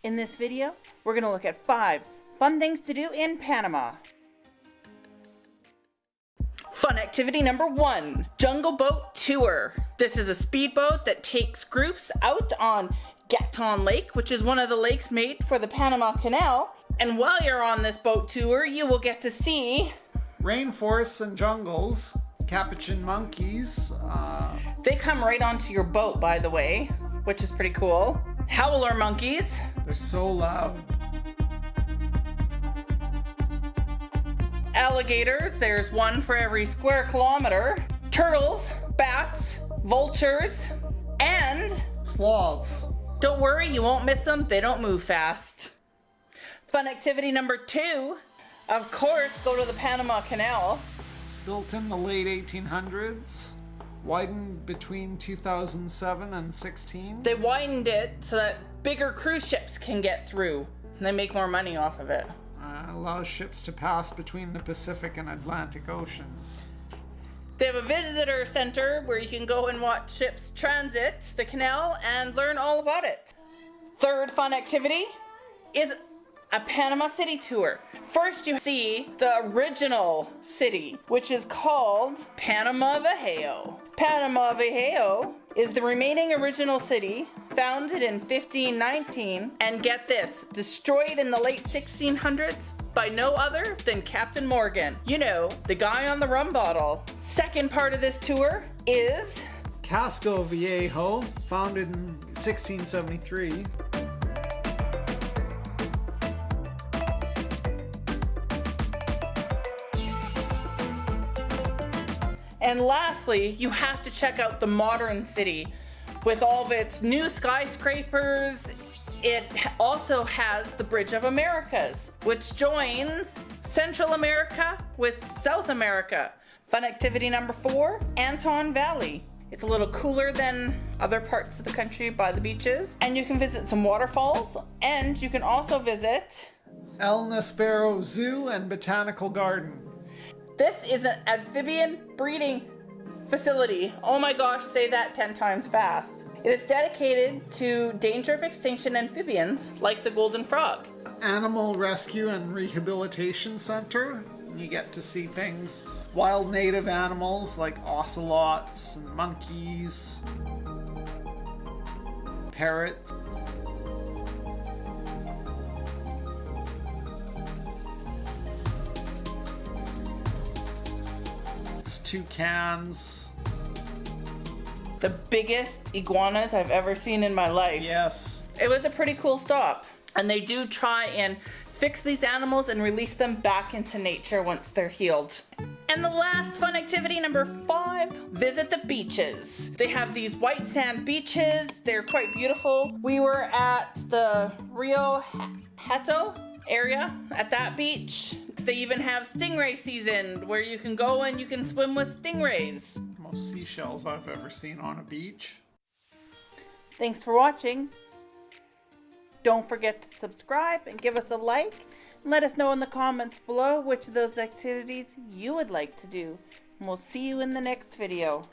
In this video, we're going to look at 5 fun things to do in Panama. Fun activity number 1, Jungle Boat Tour. This is a speedboat that takes groups out on Anton Lake, which is one of the lakes made for the Panama Canal. And while you're on this boat tour, you will get to see rainforests and jungles, capuchin monkeys. They come right onto your boat, by the way, which is pretty cool. Howler monkeys. They're so loud. Alligators, there's one for every square kilometer. Turtles, bats, vultures, and sloths. Don't worry, you won't miss them. They don't move fast. Fun activity number 2, of course, go to the Panama Canal. Built in the late 1800s, widened between 2007 and 16. They widened it so that bigger cruise ships can get through, and they make more money off of it. Allows ships to pass between the Pacific and Atlantic Oceans. They have a visitor center where you can go and watch ships transit the canal and learn all about it. Third fun activity is a Panama City tour. First you see the original city, which is called Panama Viejo. Panama Viejo is the remaining original city, founded in 1519, and get this, destroyed in the late 1600s by no other than Captain Morgan. You know, the guy on the rum bottle. Second part of this tour is Casco Viejo, founded in 1673. And lastly, you have to check out the modern city with all of its new skyscrapers. It also has the Bridge of Americas, which joins Central America with South America. Fun activity number 4, Anton Valley. It's a little cooler than other parts of the country by the beaches, and you can visit some waterfalls, and you can also visit El Nispero Zoo and Botanical Garden. This is an amphibian breeding facility. Oh my gosh, say that 10 times fast. It is dedicated to danger of extinction amphibians like the golden frog. Animal Rescue and Rehabilitation Center. You get to see things, wild native animals like ocelots and monkeys, parrots. Toucans. The biggest iguanas I've ever seen in my life. Yes. It was a pretty cool stop. And they do try and fix these animals and release them back into nature once they're healed. And the last fun activity, number 5, visit the beaches. They have these white sand beaches. They're quite beautiful. We were at the Rio Hato area at that beach. They even have stingray season where you can go and you can swim with stingrays. Most seashells I've ever seen on a beach. Thanks for watching. Don't forget to subscribe and give us a like. And let us know in the comments below which of those activities you would like to do. And we'll see you in the next video.